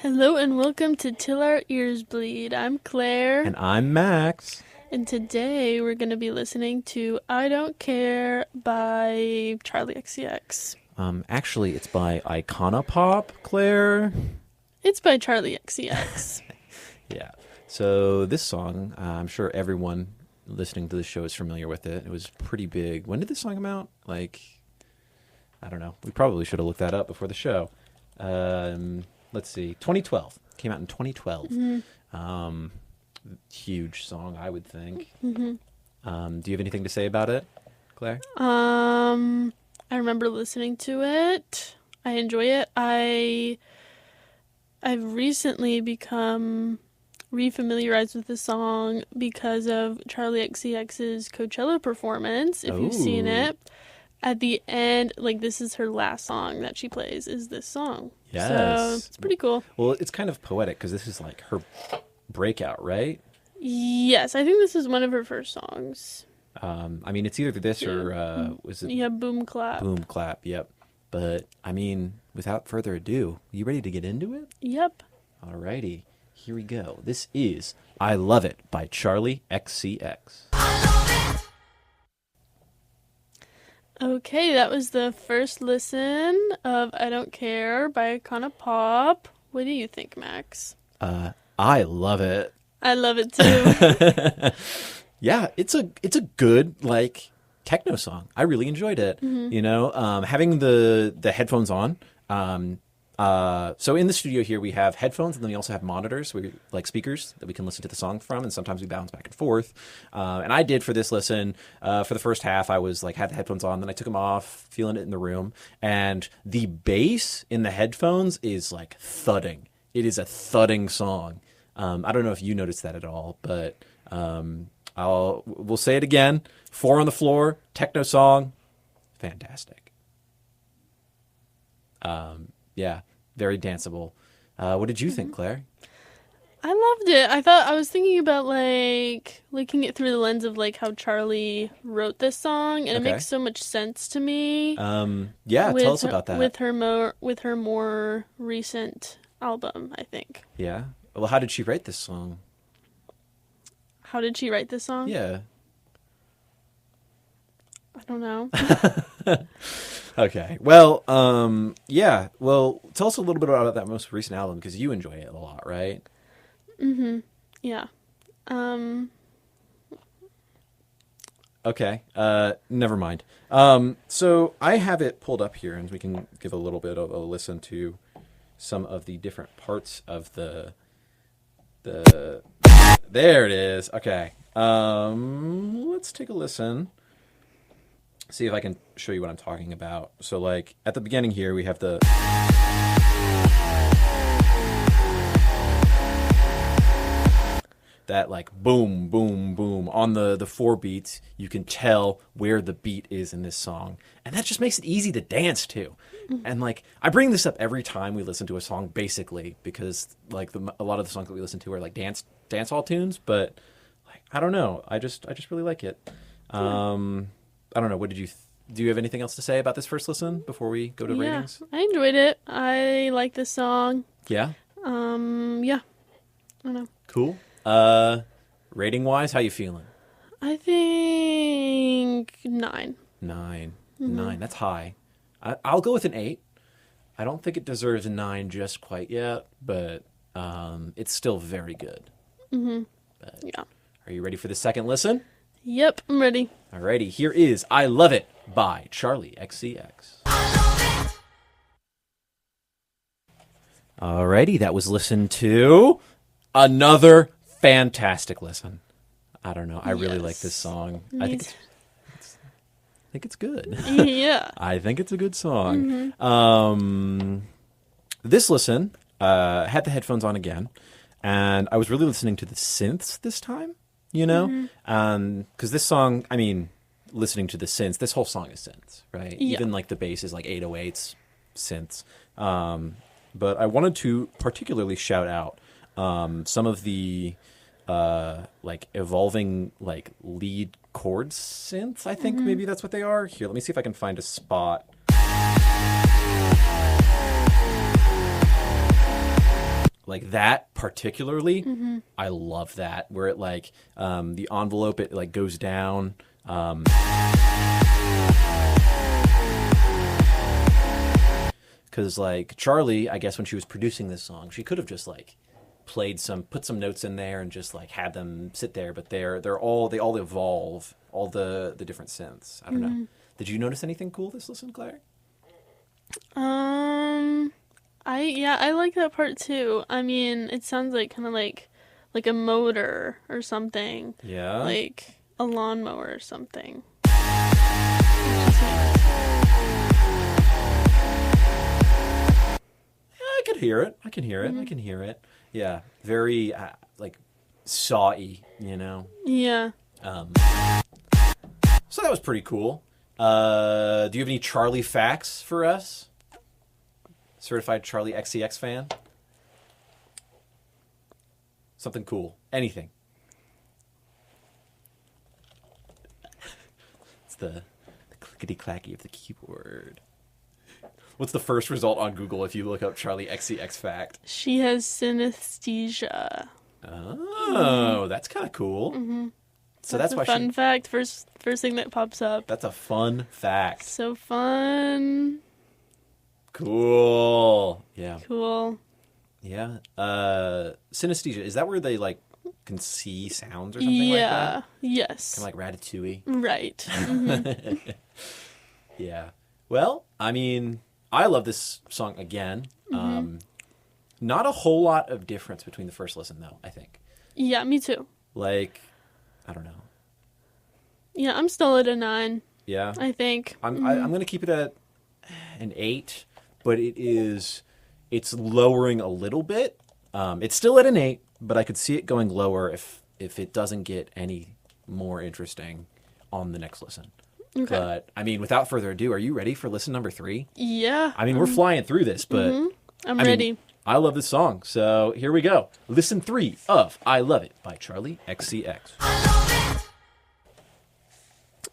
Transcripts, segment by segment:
Hello and welcome to Till Our Ears Bleed. I'm Claire. And I'm Max. And today we're going to be listening to I Don't Care by Charlie XCX. Actually, it's by Iconopop, Claire. It's by Charlie XCX. Yeah. So this song, I'm sure everyone listening to the show is familiar with it. It was pretty big. When did this song come out? I don't know. We probably should have looked that up before the show. Let's see. 2012. Came out in 2012. Mm-hmm. Huge song, I would think. Mm-hmm. Do you have anything to say about it, Claire? I remember listening to it. I enjoy it. I've recently become refamiliarized with the song because of Charlie XCX's Coachella performance, if you've seen it. At the end, this is her last song that she plays, is this song. Yes. So it's pretty cool. Well, it's kind of poetic because this is her breakout, right? Yes, I think this is one of her first songs. It's either this or was it? Yeah, Boom Clap. Boom Clap, yep. But, without further ado, you ready to get into it? Yep. Alrighty, here we go. This is I Love It by Charlie XCX. Okay, that was the first listen of I Don't Care by Iconopop. What do you think, Max? I love it. I love it too. Yeah, it's a good techno song. I really enjoyed it. Mm-hmm. Having the headphones on. So in the studio here we have headphones, and then we also have monitors, speakers that we can listen to the song from, and sometimes we bounce back and forth. And I did for this listen. For the first half, I was had the headphones on, then I took them off, feeling it in the room, and the bass in the headphones is thudding. It is a thudding song. I don't know if you noticed that at all, but we'll say it again. 4 on the floor, techno song, fantastic. Yeah, very danceable. What did you think, Claire? I loved it. I was thinking about looking it through the lens of how Charlie wrote this song, and it makes so much sense to me. Yeah, tell us about that. With her more recent album, I think. Yeah. Well, how did she write this song? How did she write this song? Yeah. I don't know. Okay. Well, yeah. Well, tell us a little bit about that most recent album, because you enjoy it a lot, right? Mm-hmm. Yeah. Okay. Never mind. So I have it pulled up here, and we can give a little bit of a listen to some of the different parts of the there it is. Okay. Let's take a listen. See if I can show you what I'm talking about. So at the beginning here we have the that boom boom boom on the 4 beats. You can tell where the beat is in this song, and that just makes it easy to dance to. And I bring this up every time we listen to a song, basically, because a lot of the songs that we listen to are dance hall tunes, but I don't know, I just really like it. I don't know, what did you do you have anything else to say about this first listen before we go to ratings? I enjoyed it. I like this song. Yeah. Yeah. I don't know. Cool. Rating wise, how you feeling? I think 9. 9. Mm-hmm. 9. That's high. I'll go with an 8. I don't think it deserves a 9 just quite yet, but it's still very good. Mm-hmm. But yeah. Are you ready for the second listen? Yep, I'm ready. Alrighty, here is I Love It by Charlie XCX. Alrighty, that was listened to. Another fantastic listen. I don't know, I really like this song. I think it's good. Yeah. I think it's a good song. Mm-hmm. This listen, had the headphones on again, and I was really listening to the synths this time, because this song, listening to the synths, this whole song is synths, right? Yeah. Even the bass is 808s, synths. But I wanted to particularly shout out some of the evolving lead chord synths. I think maybe that's what they are. Here, let me see if I can find a spot. like that particularly, I love that where it like the envelope it like goes down. Because like Charlie, I guess when she was producing this song, she could have just like put some notes in there and just like had them sit there, but they all evolve, all the different synths. I don't know. Did you notice anything cool this listen, Claire? I like that part too. I mean, it sounds like kind of like a motor or something. Yeah. Like a lawnmower or something. I can hear it. I can hear it. I can hear it. Yeah. Very like sawy, you know. Yeah. So that was pretty cool. Do you have any Charlie facts for us? Certified Charlie XCX fan? Something cool. Anything. It's the clickety-clacky of the keyboard. What's the first result on Google if you look up Charlie XCX fact? She has synesthesia. Oh, that's kind of cool. So that's a why fun fact. First thing that pops up. That's a fun fact. So fun. Cool. Yeah. Cool. Yeah. Synesthesia, is that where they like can see sounds or something like that? Yes. Kind of like Ratatouille. Right. Yeah. Well, I mean, I love this song again. Not a whole lot of difference between the first listen, though, I think. Yeah, me too. Like, I don't know. Yeah, I'm still at a 9. Yeah. I think. I'm going to keep it at an 8, but it's lowering a little bit. It's still at an 8, but I could see it going lower if it doesn't get any more interesting on the next listen. Okay. But, I mean, without further ado, are you ready for listen number 3? Yeah. I mean, we're flying through this, but... I'm ready. I love this song, so here we go. Listen 3 of I Love It by Charlie XCX.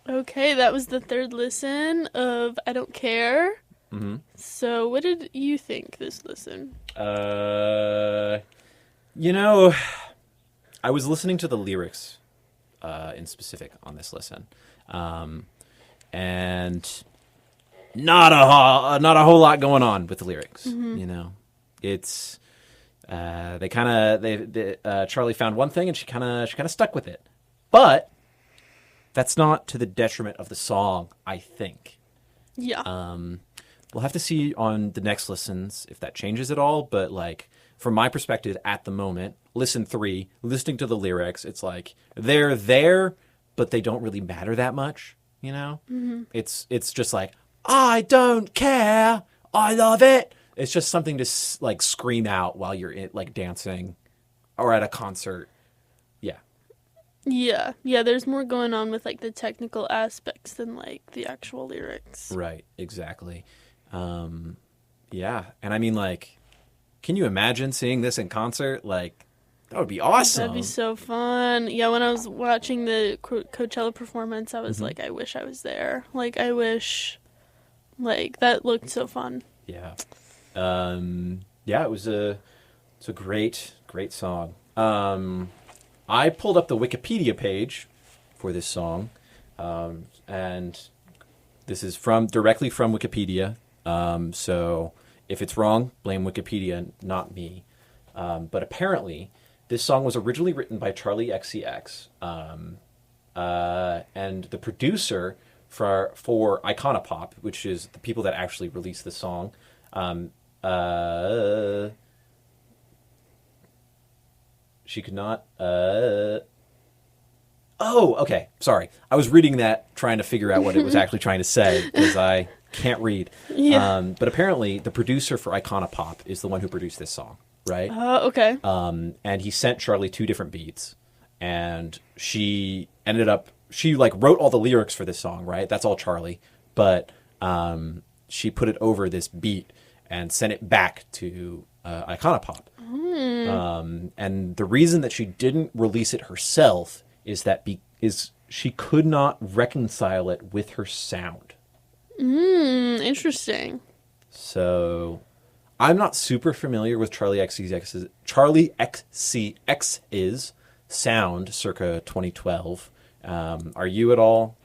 Okay, that was the third listen of I Don't Care. So what did you think this listen? You know, I was listening to the lyrics in specific on this listen. And not a whole lot going on with the lyrics, you know. It's Charlie found one thing and she kind of stuck with it. But that's not to the detriment of the song, I think. Yeah. We'll have to see on the next listens if that changes at all, but like from my perspective at the moment, listen 3, listening to the lyrics, it's like they're there, but they don't really matter that much, you know? It's just like, I don't care, I love it. It's just something to like scream out while you're like dancing or at a concert. Yeah. Yeah, there's more going on with like the technical aspects than like the actual lyrics. Right, exactly. Yeah, and I mean like, can you imagine seeing this in concert? Like, that would be awesome. That'd be so fun. Yeah, when I was watching the Coachella performance, I was like, I wish I was there. Like, I wish, like, that looked so fun. Yeah. Yeah, it's a great song. I pulled up the Wikipedia page for this song, and this is directly from Wikipedia. So if it's wrong, blame Wikipedia, not me. But apparently, this song was originally written by Charlie XCX, and the producer for Iconopop, which is the people that actually released the song. She could not. Oh, okay. Sorry. I was reading that, trying to figure out what it was actually trying to say, because I can't read. Yeah. But apparently, the producer for Iconopop is the one who produced this song, right? Okay. And he sent Charlie 2 different beats, and she like wrote all the lyrics for this song, right? That's all Charlie. But she put it over this beat and sent it back to Iconopop. And the reason that she didn't release it herself is that she could not reconcile it with her sound. Interesting. So I'm not super familiar with Charlie XCX's sound circa 2012. Are you at all?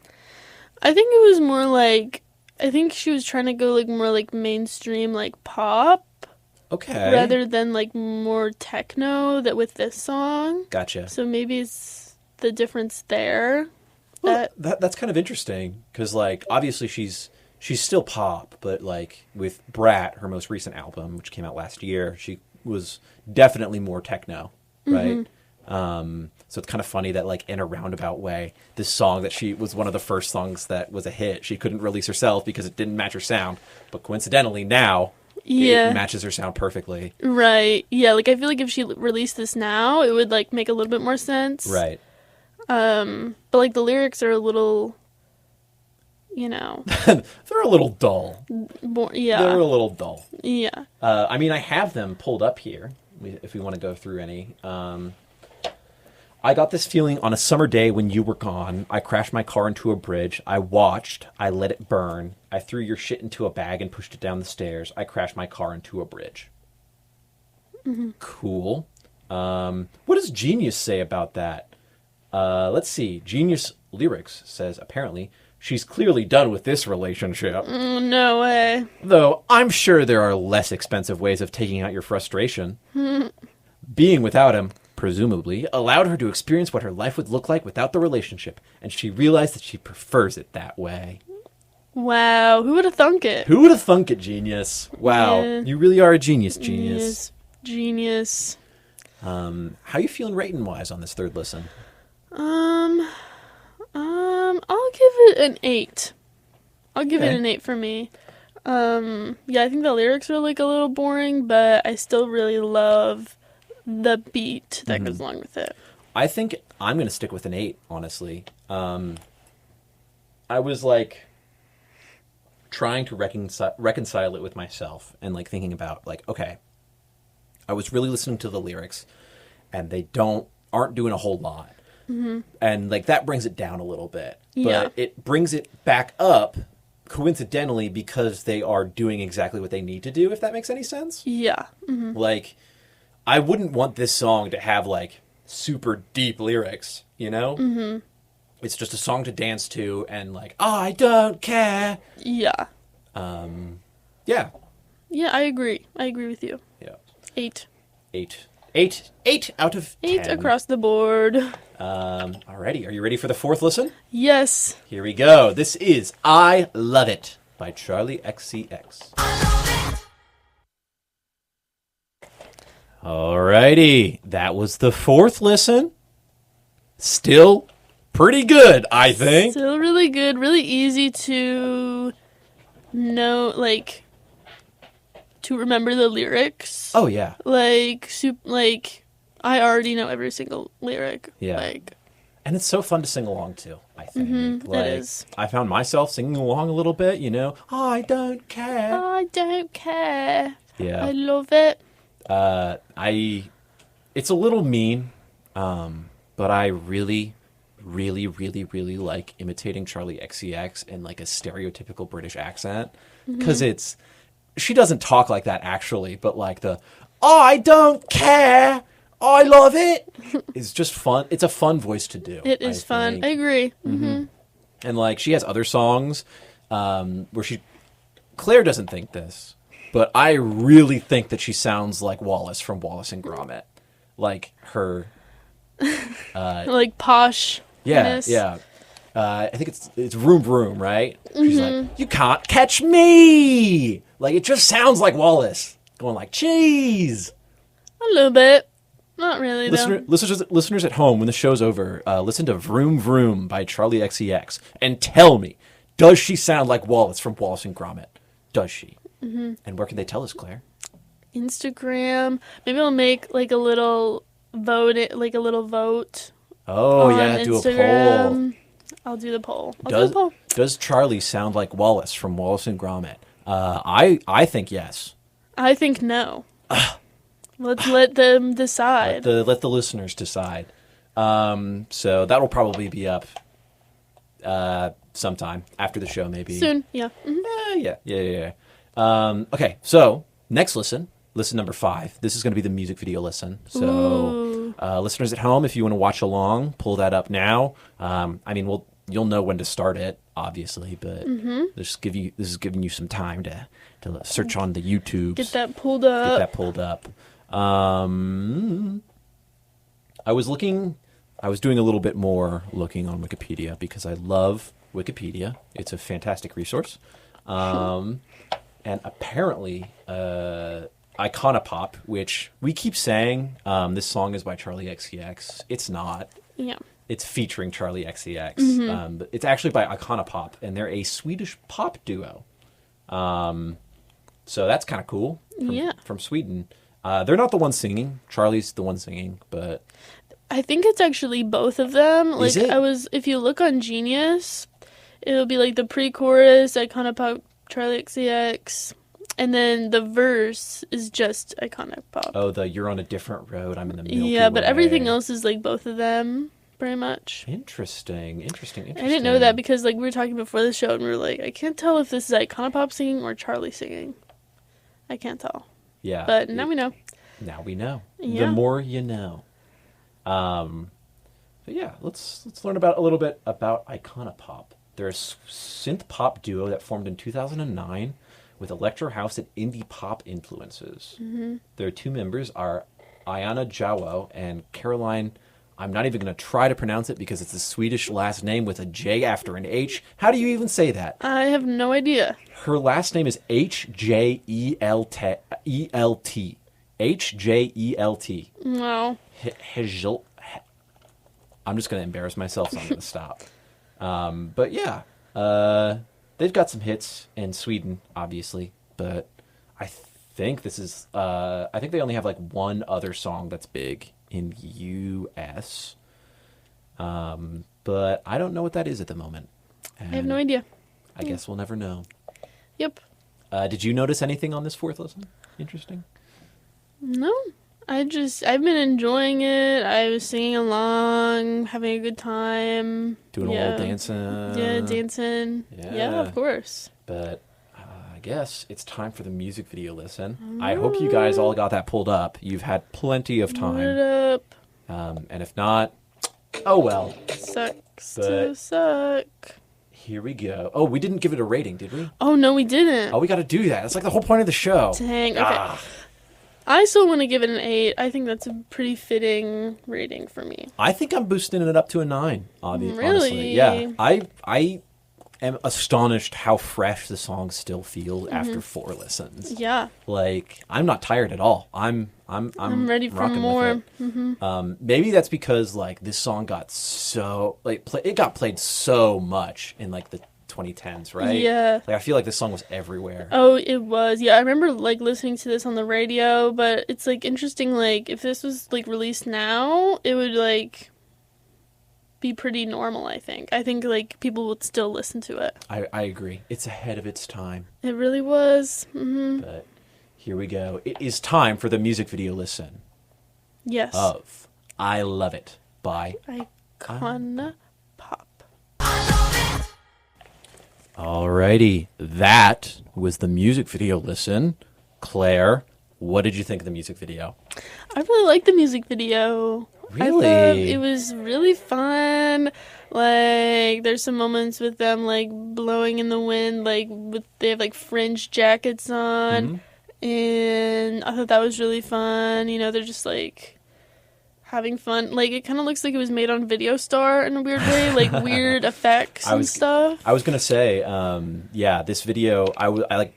I think it was more like, I think she was trying to go like more like mainstream like pop Okay. rather than like more techno that with this song. Gotcha. So maybe it's the difference there. Well, that's kind of interesting because, like, obviously she's still pop, but like with Brat, her most recent album, which came out last year, she was definitely more techno, right? So it's kind of funny that, like, in a roundabout way, this song that she was one of the first songs that was a hit, she couldn't release herself because it didn't match her sound, but coincidentally now Yeah. it matches her sound perfectly. Right. Yeah, like I feel like if she released this now, it would like make a little bit more sense. Right. But like the lyrics are a little, you know, They're a little dull. yeah. They're a little dull. Yeah. I mean, I have them pulled up here if we want to go through any. I got this feeling on a summer day when you were gone. I crashed my car into a bridge. I watched. I let it burn. I threw your shit into a bag and pushed it down the stairs. I crashed my car into a bridge. Cool. What does Genius say about that? Let's see. Genius Lyrics says, apparently, she's clearly done with this relationship. No way. Though I'm sure there are less expensive ways of taking out your frustration. Being without him, presumably, allowed her to experience what her life would look like without the relationship, and she realized that she prefers it that way. Wow. Who would have thunk it? Who would have thunk it, Genius? Wow, Yeah. you really are a genius, Genius. Genius. How you feeling rating-wise on this third listen? I'll give it an 8. I'll give Okay. it an 8 for me. Yeah, I think the lyrics are like a little boring, but I still really love the beat that goes along with it. I think I'm going to stick with an 8, honestly. I was like trying to reconcile it with myself and like thinking about like, okay, I was really listening to the lyrics and they aren't doing a whole lot. And like that brings it down a little bit. Yeah. But it brings it back up coincidentally because they are doing exactly what they need to do, if that makes any sense. Yeah. Like, I wouldn't want this song to have like super deep lyrics, you know? It's just a song to dance to and like, I don't care. Yeah. Yeah. Yeah, I agree. I agree with you. Yeah. 8. 8 out of 10. 8 across the board. Alrighty, are you ready for the fourth listen? Yes. Here we go. This is I Love It by Charlie XCX. Alrighty, that was the fourth listen. Still pretty good, I think. Still really good. Really easy to know, like, to remember the lyrics. Oh yeah, Like, I already know every single lyric. Yeah. Like, and it's so fun to sing along to. I think like, it is. I found myself singing along a little bit. You know, I don't care. I don't care. Yeah. I love it. It's a little mean, but I really, really, really, really like imitating Charlie XCX in like a stereotypical British accent because she doesn't talk like that actually, but like I don't care, I love it is just fun. It's a fun voice to do. It is fun. think. I agree. And like she has other songs where Claire doesn't think this, but I really think that she sounds like Wallace from Wallace and Gromit. Like her Like posh. yeah. I think it's Vroom Vroom, right? She's like, you can't catch me. Like it just sounds like Wallace going like cheese. A little bit. Not really, though. Listeners at home, when the show's over, listen to Vroom Vroom by Charlie XCX and tell me, does she sound like Wallace from Wallace and Gromit? Does she? And where can they tell us, Claire? Instagram. Maybe I'll make like a little vote. Oh on yeah, do a poll. Instagram. I'll do the poll. I'll do the poll. Does Charlie sound like Wallace from Wallace and Gromit? I think yes. I think no. Let's let them decide. Let the listeners decide. So that'll probably be up sometime after the show, maybe. Soon, yeah. Yeah. Okay, so Next listen number 5. This is going to be the music video listen. So listeners at home, if you want to watch along, pull that up now. I mean, you'll know when to start it, obviously, but this is giving you some time to search on the YouTube. Get that pulled up. I was doing a little bit more looking on Wikipedia because I love Wikipedia. It's a fantastic resource. And apparently, Iconopop, which we keep saying this song is by Charlie XCX. It's not. Yeah. It's featuring Charlie XCX. But it's actually by Iconopop, and they're a Swedish pop duo. So that's kind of cool. From Sweden. They're not the ones singing. Charlie's the one singing, but I think it's actually both of them. Is it? If you look on Genius, it'll be like the pre-chorus, Iconopop, Charlie XCX, and then the verse is just Iconopop. Oh, you're on a different road, I'm in the Milky Yeah, but Way. everything else is like both of them, pretty much. Interesting. I didn't know that because like we were talking before the show and we were like, I can't tell if this is Iconopop singing or Charlie singing. I can't tell. Yeah. But now we know. Now we know. Yeah. The more you know. But yeah, let's learn a little bit about Iconopop. They're a synth pop duo that formed in 2009 with electro house and indie pop influences. Their 2 members are Ayana Jawo and Caroline. I'm not even going to try to pronounce it because it's a Swedish last name with a J after an H. How do you even say that? I have no idea. Her last name is Hjelt. Hjelt. Wow. Hjelt. I'm just going to embarrass myself, so I'm going to stop. But yeah, they've got some hits in Sweden, obviously. But I think I think they only have like one other song that's big in U.S. But I don't know what that is at the moment. I have no idea. I guess we'll never know. Yep. Did you notice anything on this 4th listen? Interesting. No. I've been enjoying it. I was singing along, having a good time. Doing a little dancing. Yeah, dancing. Yeah, of course. But I guess it's time for the music video listen. I hope you guys all got that pulled up. You've had plenty of time. Put it up. And if not, oh well. Sucks But to suck. here we go. Oh, we didn't give it a rating, did we? Oh, no, we didn't. Oh, we got to do that. That's like the whole point of the show. Dang. Okay. I still want to give it an 8. I think that's a pretty fitting rating for me. I think I'm boosting it up to a 9, Really? honestly. Yeah. I am astonished how fresh the songs still feel after 4 listens. Yeah. Like, I'm not tired at all. I'm ready for rocking more. with it. Maybe that's because like this song got so it got played so much in like the 2010s, right? Yeah. Like I feel like this song was everywhere. Oh, it was. Yeah, I remember like listening to this on the radio, but it's like interesting, like if this was like released now, it would like be pretty normal, I think. I think like people would still listen to it. I agree. It's ahead of its time. It really was. Mm-hmm. But here we go. It is time for the music video listen Yes. of I Love It by Iconopop. Alrighty, that was the music video listen. Claire, what did you think of the music video? I really liked the music video. Really? I thought it was really fun. Like, there's some moments with them, like, blowing in the wind, like, they have, like, fringe jackets on. And I thought that was really fun. You know, they're just, like, having fun. Like, it kind of looks like it was made on Video Star in a weird way. Like, weird effects and stuff. I was going to say, yeah, this video, I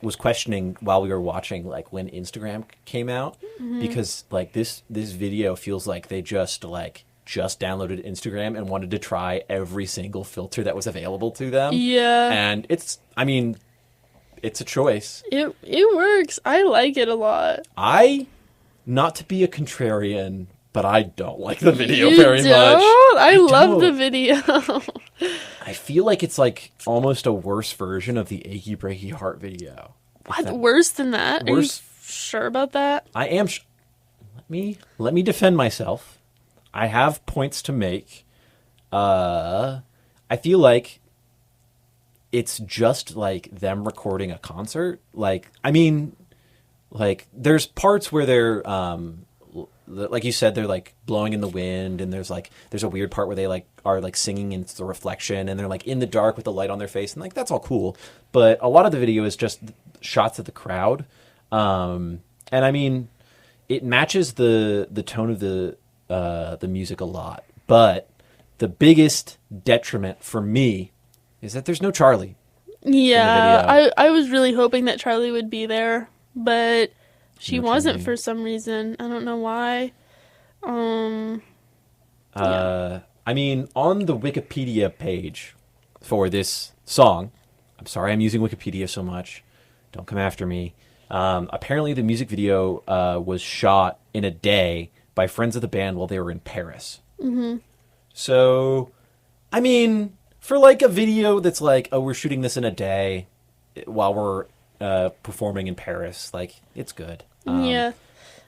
was questioning while we were watching, like, when Instagram came out. Because, like, this video feels like they just downloaded Instagram and wanted to try every single filter that was available to them. Yeah. And it's a choice. It works. I like it a lot. Not to be a contrarian, but I don't like the video You very don't? much. I love the don't. video. I feel like it's like almost a worse version of the Achy Breaky Heart video. What? Worse than that? Worse? Are you sure about that? I am. Let me defend myself. I have points to make. I feel like it's just like them recording a concert. Like, I mean, like there's parts where they're like you said, they're like blowing in the wind, and there's a weird part where they like are like singing into the reflection, and they're like in the dark with the light on their face, and like that's all cool. But a lot of the video is just shots of the crowd, and I mean, it matches the tone of the music a lot. But the biggest detriment for me is that there's no Charlie. Yeah, I was really hoping that Charlie would be there, but she No wasn't Charlie. for some reason. I don't know why. I mean, on the Wikipedia page for this song, I'm sorry I'm using Wikipedia so much. Don't come after me. Apparently, the music video was shot in a day by friends of the band while they were in Paris. Mm-hmm. So, I mean, for like a video that's like, oh, we're shooting this in a day while we're performing in Paris, like, it's good. Yeah.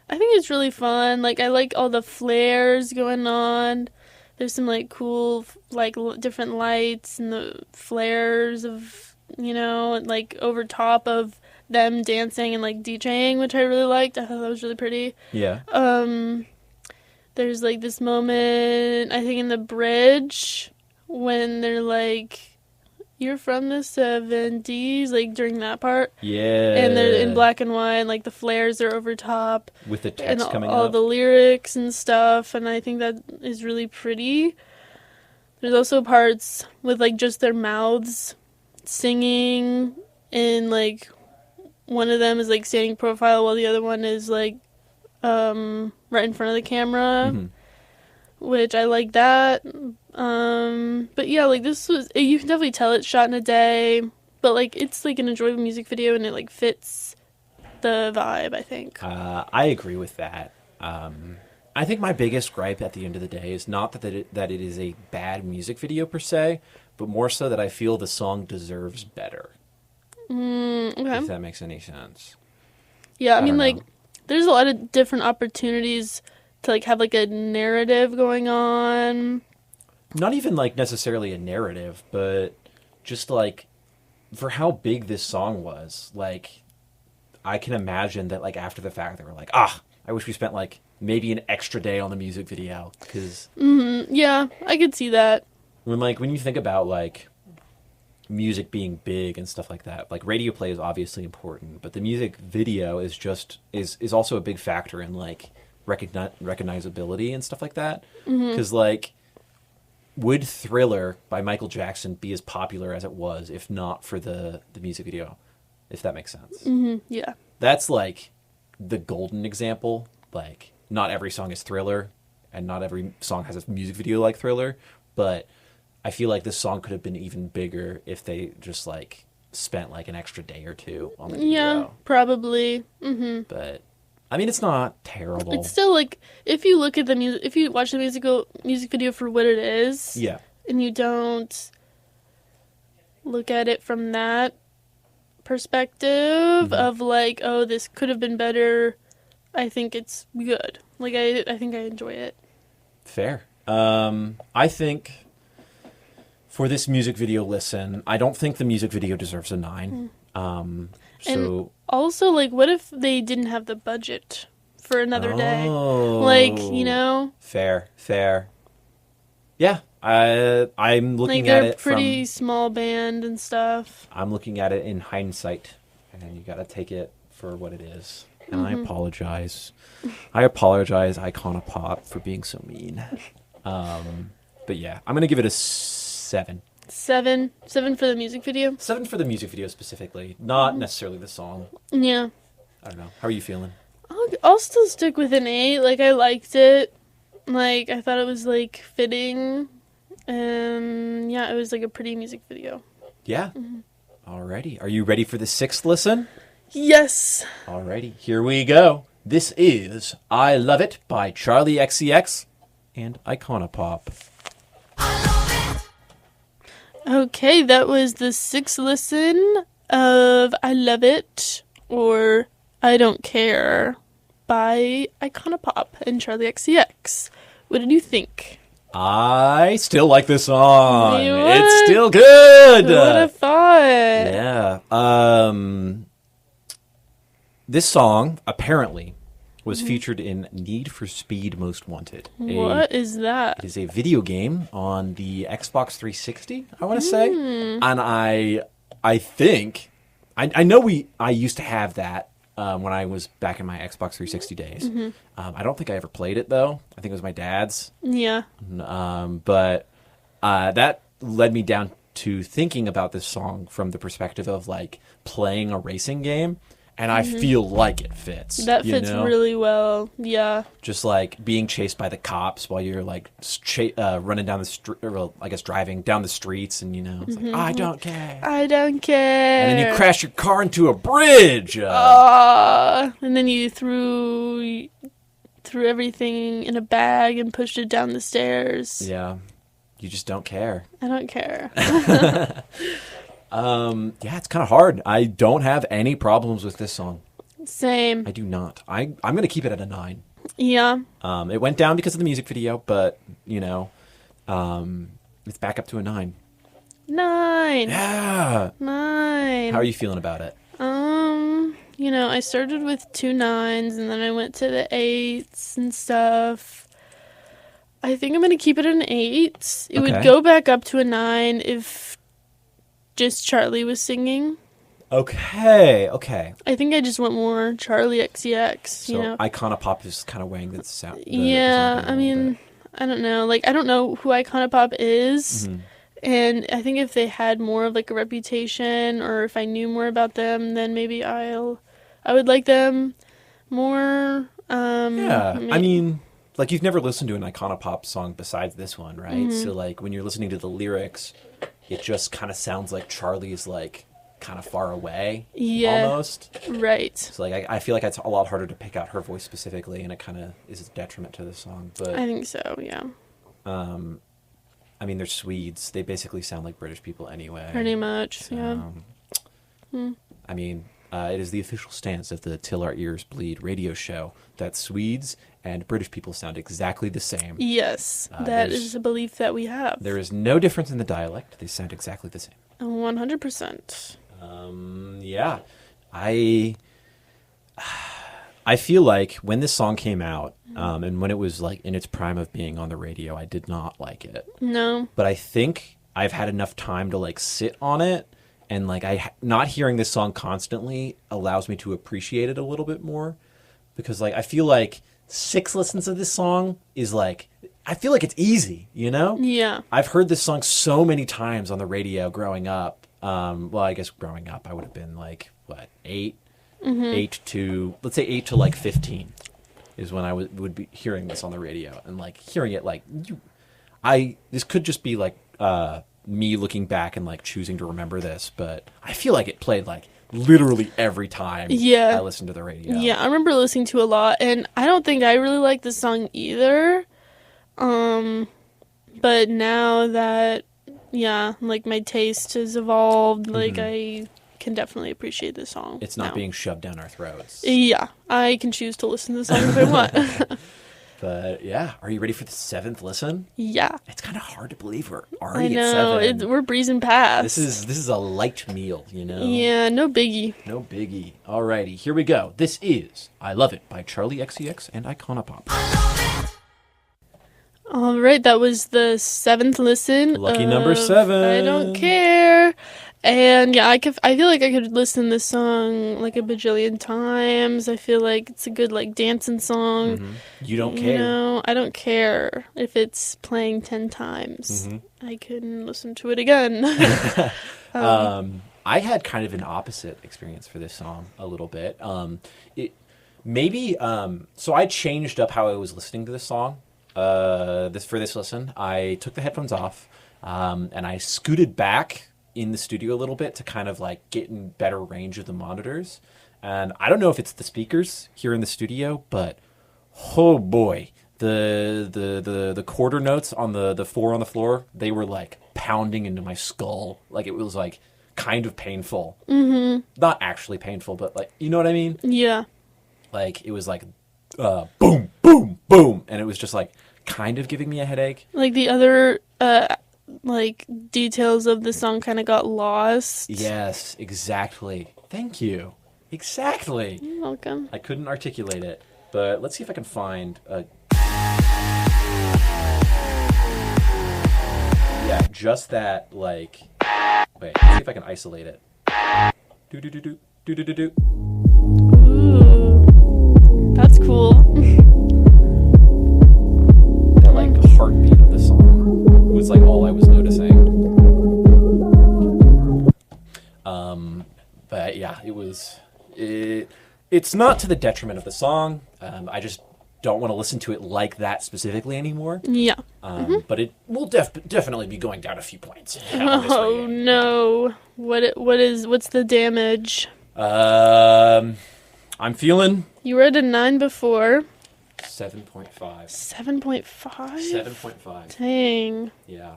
I think it's really fun. Like, I like all the flares going on. There's some, like, cool, like, different lights and the flares of, like, over top of them dancing and, like, DJing, which I really liked. I thought that was really pretty. Yeah. There's, like, this moment, I think, in the bridge when they're, like, you're from the 70s, like, during that part. Yeah. And they're in black and white, and, like, the flares are over top. With the And text coming all up. the lyrics and stuff, and I think that is really pretty. There's also parts with, like, just their mouths singing, and, like, one of them is, like, standing profile while the other one is, like, right in front of the camera, Mhm. which I like that. But yeah, like, this was, you can definitely tell it's shot in a day, but, like, it's, like, an enjoyable music video, and it, like, fits the vibe, I think. I agree with that. I think my biggest gripe at the end of the day is not that it is a bad music video per se, but more so that I feel the song deserves better. Okay. If that makes any sense. Yeah, I I mean, don't like, know. there's a lot of different opportunities to, like, have, like, a narrative going on. Not even like necessarily a narrative, but just like for how big this song was, like I can imagine that like after the fact they were like, I wish we spent like maybe an extra day on the music video, because Yeah, I could see that. when you think about like music being big and stuff like that, like radio play is obviously important, but the music video is also a big factor in like recognizability and stuff like that, because like would Thriller by Michael Jackson be as popular as it was if not for the music video, if that makes sense? Yeah. That's like the golden example. Like, not every song is Thriller, and not every song has a music video like Thriller, but I feel like this song could have been even bigger if they just like spent like an extra day or two on the video. Yeah, probably. But I mean, it's not terrible. It's still, like, if you look at the music, if you watch the music video for what it is, Yeah. and you don't look at it from that perspective of, like, oh, this could have been better, I think it's good. Like, I think I enjoy it. Fair. I think for this music video listen, I don't think the music video deserves a 9. And also, like, what if they didn't have the budget for another day? Like, Fair. Yeah, I'm looking like, at they're it pretty from. small band and stuff. I'm looking at it in hindsight, and you got to take it for what it is. And I apologize. Iconopop, for being so mean. But yeah, I'm gonna give it a 7. 7 for the music video. 7 for the music video specifically, not necessarily the song. Yeah. I don't know. How are you feeling? I'll still stick with an 8. Like, I liked it. Like, I thought it was, like, fitting. And, yeah, it was, like, a pretty music video. Yeah. Alrighty. Are you ready for the 6th listen? Yes! Alrighty. Here we go. This is I Love It by Charlie XCX and Iconopop. Okay, that was the 6th listen of I Love It, or I Don't Care, by Iconopop and Charlie XCX. What did you think? I still like this song. You It's what? still good. Who would have thought? Yeah. this song apparently was featured in Need for Speed Most Wanted. What is that? It is a video game on the Xbox 360, I want to say. And I think I know I used to have that when I was back in my Xbox 360 days. I don't think I ever played it though. I think it was my dad's. Yeah. But that led me down to thinking about this song from the perspective of like playing a racing game. And I feel like it fits. That fits really well. Yeah. Just like being chased by the cops while you're like running down the street, or well, I guess driving down the streets, and it's like, I don't care. I don't care. And then you crash your car into a bridge. And then you threw everything in a bag and pushed it down the stairs. Yeah. You just don't care. I don't care. Yeah, it's kind of hard. I don't have any problems with this song. Same. I do not. I'm going to keep it at a 9. Yeah. It went down because of the music video, but, it's back up to a 9. 9. Yeah. 9. How are you feeling about it? I started with 2 9s and then I went to the 8s and stuff. I think I'm going to keep it an 8. It would go back up to a 9 if just Charlie was singing. Okay. I think I just want more Charlie XCX, So Iconopop is kind of weighing the sound. Yeah, I mean, I don't know. Like, I don't know who Iconopop is. Mm-hmm. And I think if they had more of like a reputation, or if I knew more about them, then maybe I would like them more. I mean, like, you've never listened to an Iconopop song besides this one, right? Mm-hmm. So like when you're listening to the lyrics, it just kind of sounds like Charlie is like kind of far away, almost. Right. So like I feel like it's a lot harder to pick out her voice specifically, and it kind of is a detriment to the song. But I think so, yeah. I mean, they're Swedes. They basically sound like British people anyway. Pretty much, so, yeah. I mean, it is the official stance of the Till Our Ears Bleed radio show that Swedes and British people sound exactly the same. Yes, that is a belief that we have. There is no difference in the dialect. They sound exactly the same. 100%. Yeah. I feel like when this song came out, and when it was like in its prime of being on the radio, I did not like it. No. But I think I've had enough time to like sit on it, and like not hearing this song constantly allows me to appreciate it a little bit more, because like I feel like 6 listens of this song is like, I feel like it's easy, Yeah. I've heard this song so many times on the radio growing up. Well, I guess growing up I would have been like, what, 8? Mm-hmm. 8 to like 15 is when I would be hearing this on the radio, and like hearing it like this could just be like me looking back and like choosing to remember this, but I feel like it played like literally every time I listened to the radio. Yeah, I remember listening to a lot, and I don't think I really like this song either. But now that like my taste has evolved, like I can definitely appreciate this song. It's not being shoved down our throats. Yeah, I can choose to listen to the song if I want. But yeah, are you ready for the 7th listen? Yeah. It's kind of hard to believe we're already at 7. We're breezing past. This is a light meal, Yeah, no biggie. No biggie. Alrighty, here we go. This is I Love It by Charlie XCX and Iconopop. All right, that was the 7th listen. Lucky number 7. I don't care. And yeah, I feel like I could listen to this song like a bajillion times. I feel like it's a good like dancing song. Mm-hmm. You don't care. I don't care if it's playing 10 times. Mm-hmm. I couldn't listen to it again. I had kind of an opposite experience for this song a little bit. So I changed up how I was listening to this song. For this listen, I took the headphones off, and I scooted back in the studio a little bit to kind of like get in better range of the monitors. And I don't know if it's the speakers here in the studio, but oh boy, the quarter notes on the 4 on the floor, they were like pounding into my skull. Like it was like kind of painful. Mm-hmm. Not actually painful, but like, you know what I mean? Yeah. Like it was like boom, boom, boom. And it was just like kind of giving me a headache. Like the other like details of the song kind of got lost. Yes, exactly. Thank you. Exactly. You're welcome. I couldn't articulate it, but let's see if I can find a. Yeah, just that, like. Wait, let's see if I can isolate it. Do do do do do do do do. Ooh, that's cool. That like heartbeat of the song was like all I was noticing. But yeah, it's not to the detriment of the song. I just don't want to listen to it like that specifically anymore. Yeah. But it will definitely be going down a few points. Oh no! What's the damage? I'm feeling You were at a 9 before. 7.5. 7.5. 7.5. Dang. Yeah.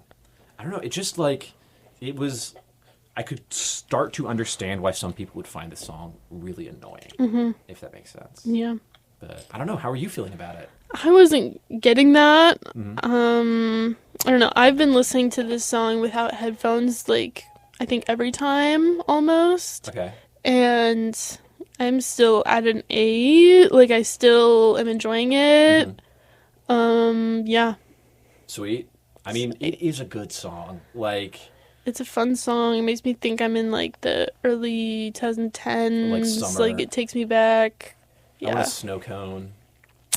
I don't know. It just like it was. I could start to understand why some people would find this song really annoying, if that makes sense. Yeah. But I don't know. How are you feeling about it? I wasn't getting that. Mm-hmm. I don't know. I've been listening to this song without headphones, like, I think every time almost. Okay. And I'm still at an 8. Like, I still am enjoying it. Yeah. Sweet. I mean, it is a good song. Like, It's a fun song. It makes me think I'm in, like, the early 2010s. Like summer. Like, it takes me back. I Yeah. want a snow cone.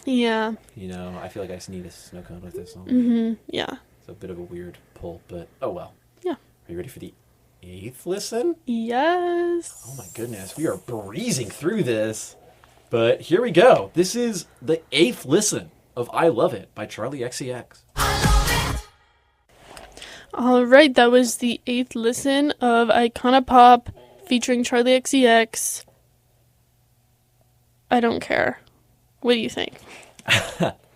Yeah. You know, I feel like I just need a snow cone with this song. Yeah. It's a bit of a weird pull, but oh well. Yeah. Are you ready for the 8th listen? Yes. Oh my goodness, we are breezing through this. But here we go. This is the 8th listen of I Love It by Charlie XCX. All right, that was the 8th listen of Icona Pop featuring Charlie XCX. I don't care. What do you think?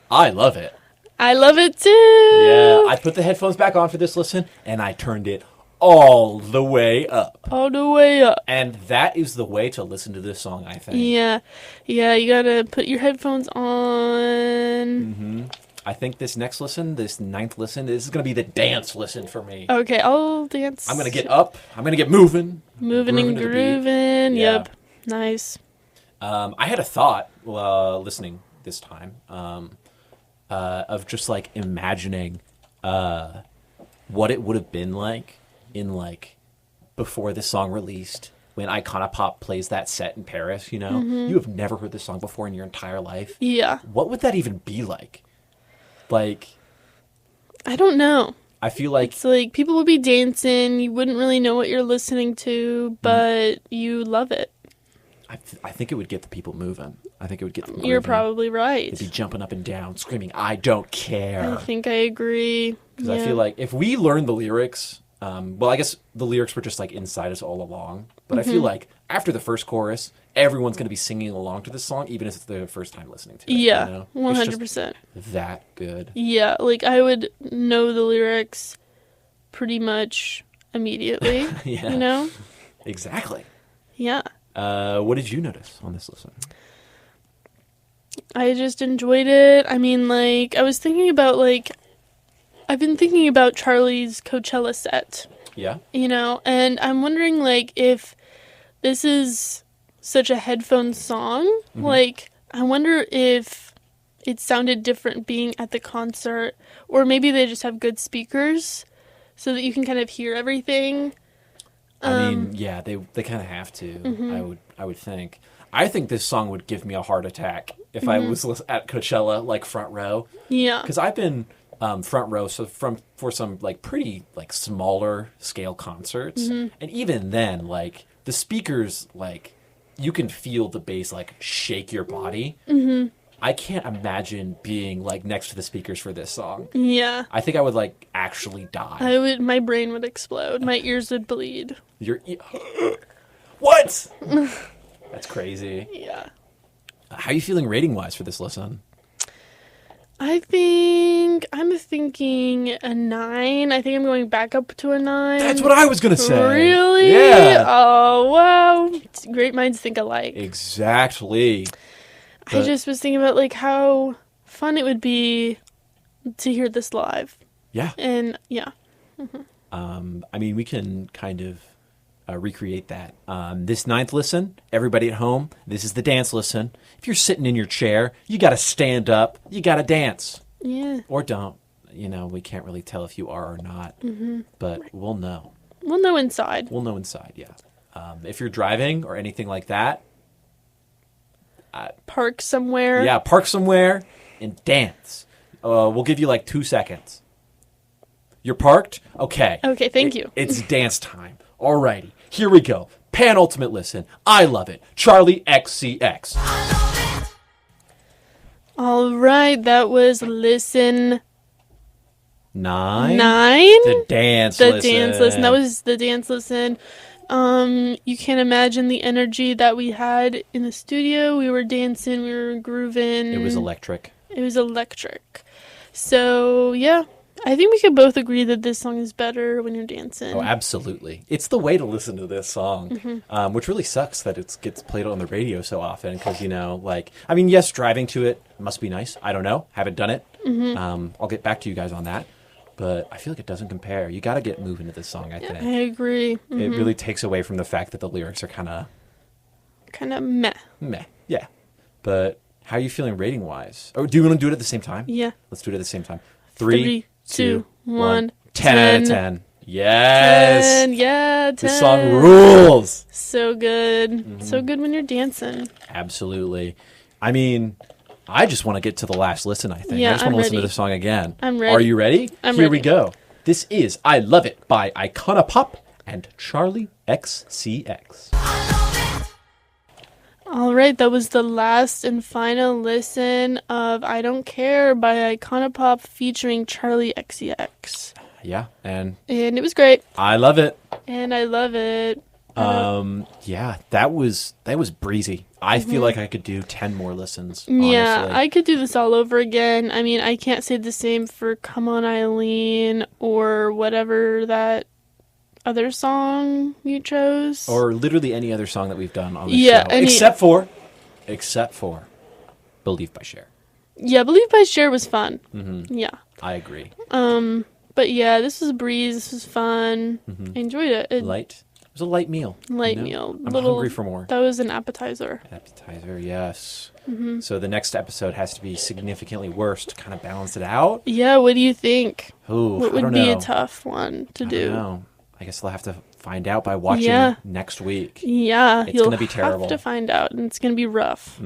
I love it. I love it too. Yeah, I put the headphones back on for this listen, and I turned it all the way up. All the way up. And that is the way to listen to this song, I think. Yeah. Yeah, you gotta put your headphones on. I think this next listen, this 9th listen, this is going to be the dance listen for me. Okay, I'll dance. I'm going to get up. I'm going to get moving. Moving and to the beat. grooving. Yeah. Yep. Nice. I had a thought listening this time of just like imagining what it would have been like in like before this song released when Icona Pop plays that set in Paris. You know, you have never heard this song before in your entire life. Yeah. What would that even be like? Like, I don't know. I feel like It's like people would be dancing. You wouldn't really know what you're listening to, but you love it. I think it would get the people moving. I think it would get them moving. You're probably right. They'd be jumping up and down, screaming, "I don't care." I think I agree. Because I feel like if we learned the lyrics, well, I guess the lyrics were just like inside us all along. But I feel like after the first chorus, everyone's going to be singing along to this song, even if it's their first time listening to it. Yeah, you know? 100%. It's just that good. Yeah, like I would know the lyrics pretty much immediately. Yeah. You know? Exactly. Yeah. What did you notice on this listen? I just enjoyed it. I mean, like, I was thinking about, like, I've been thinking about Charlie's Coachella set, Yeah. you know, and I'm wondering, like, if this is such a headphone song, like, I wonder if it sounded different being at the concert, or maybe they just have good speakers so that you can kind of hear everything. I mean, yeah, they kind of have to. I would think. I think this song would give me a heart attack if I was at Coachella, like front row, Yeah. because I've been front row for some like pretty like smaller scale concerts, and even then, like the speakers, like you can feel the bass like shake your body. I can't imagine being like next to the speakers for this song. Yeah. I think I would like actually die. My brain would explode. My ears would bleed. What? That's crazy. Yeah. How are you feeling rating wise for this listen? I'm thinking a 9. I think I'm going back up to a 9. That's what I was gonna say. Really? Yeah. Oh, wow. Great minds think alike. Exactly. I just was thinking about, like, how fun it would be to hear this live. Yeah. And, yeah. I mean, we can kind of recreate that. This ninth listen, everybody at home, this is the dance listen. If you're sitting in your chair, you got to stand up. You got to dance. Yeah. Or don't. You know, we can't really tell if you are or not. But we'll know. We'll know inside. We'll know inside, yeah. If you're driving or anything like that, Park somewhere. yeah, park somewhere and dance. We'll give you like 2 seconds. You're parked? Okay. Okay, thank you. It's dance time. Alrighty, here we go. Penultimate listen. I love it. Charlie XCX. All right, that was listen 9. 9. The dance The listen. dance listen. That was the dance listen. You can't imagine the energy that we had in the studio. We were dancing, we were grooving. It was electric. It was electric. So, yeah. I think we could both agree that this song is better when you're dancing. Oh, absolutely. It's the way to listen to this song, which really sucks that it gets played on the radio so often because, you know, like, I mean, yes, driving to it must be nice. I don't know. Haven't done it. I'll get back to you guys on that. But I feel like it doesn't compare. You got to get moving to this song, I think. I agree. It really takes away from the fact that the lyrics are kind of meh. meh. Yeah. But how are you feeling rating-wise? Or do you want to do it at the same time? Yeah. Let's do it at the same time. 3, 2, 1. 10 out of 10. Yes. 10. Yeah, 10. This song rules. So good. So good when you're dancing. Absolutely. I mean, I just want to get to the last listen, I think. Yeah, I just want I'm to listen to ready. the song again. I'm ready. Are you ready? I'm Here we ready. go. This is I Love It by Icona Pop and Charlie XCX. All right, that was the last and final listen of I Don't Care by Iconopop featuring Charlie XCX. Yeah, and And it was great. I love it. And I love it. Yeah, that was breezy. I feel like I could do 10 more listens. Yeah, honestly. I could do this all over again. I mean, I can't say the same for Come On Eileen or whatever that other song you chose. Or literally any other song that we've done on the Yeah, show. Except for Believe by Cher. Yeah, Believe by Cher was fun. Yeah. I agree. But yeah, this was a breeze. This was fun. I enjoyed it. Light. It was a light meal. Light you know? meal. I'm hungry for more. That was an appetizer. Appetizer, yes. So the next episode has to be significantly worse to kind of balance it out. Yeah, what do you think? Ooh, What I would don't be know. a tough one to I do? don't know. I guess I'll have to find out by watching Yeah. next week. Yeah, It's you'll gonna be terrible. have to find out, and it's gonna be rough.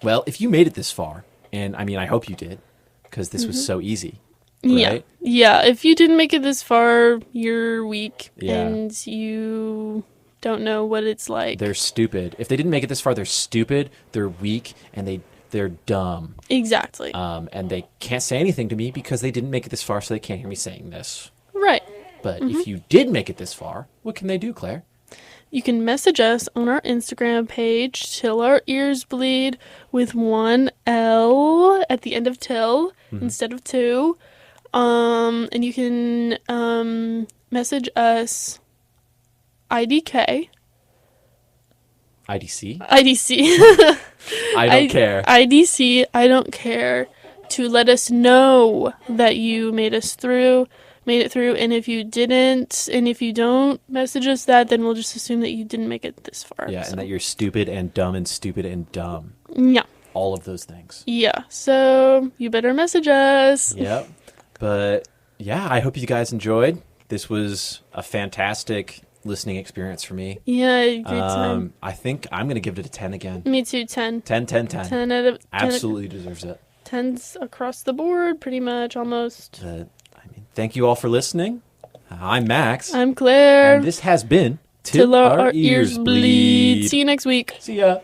Well, if you made it this far, and I mean, I hope you did, because this was so easy. Right? Yeah. If you didn't make it this far, you're weak, Yeah. and you don't know what it's like. They're stupid. If they didn't make it this far, they're stupid, they're weak, and they're dumb. Exactly. And they can't say anything to me because they didn't make it this far, so they can't hear me saying this. Right. But if you did make it this far, what can they do, Claire? You can message us on our Instagram page, Till Our Ears Bleed, with one L at the end of till instead of two. And you can message us IDK. IDC? IDC. I don't care. IDC, I don't care, to let us know that you made it through. And if you didn't, and if you don't message us that, then we'll just assume that you didn't make it this far. Yeah, so. and that you're stupid and dumb and stupid and dumb. Yeah. All of those things. Yeah. So you better message us. Yep. But yeah, I hope you guys enjoyed. This was a fantastic listening experience for me. Yeah, great time. I think I'm going to give it a 10 again. Me too, 10. 10. 10 out of 10. Absolutely deserves it. 10s across the board, pretty much, almost. Thank you all for listening. I'm Max. I'm Claire. And this has been Till our ears bleed. See you next week. See ya.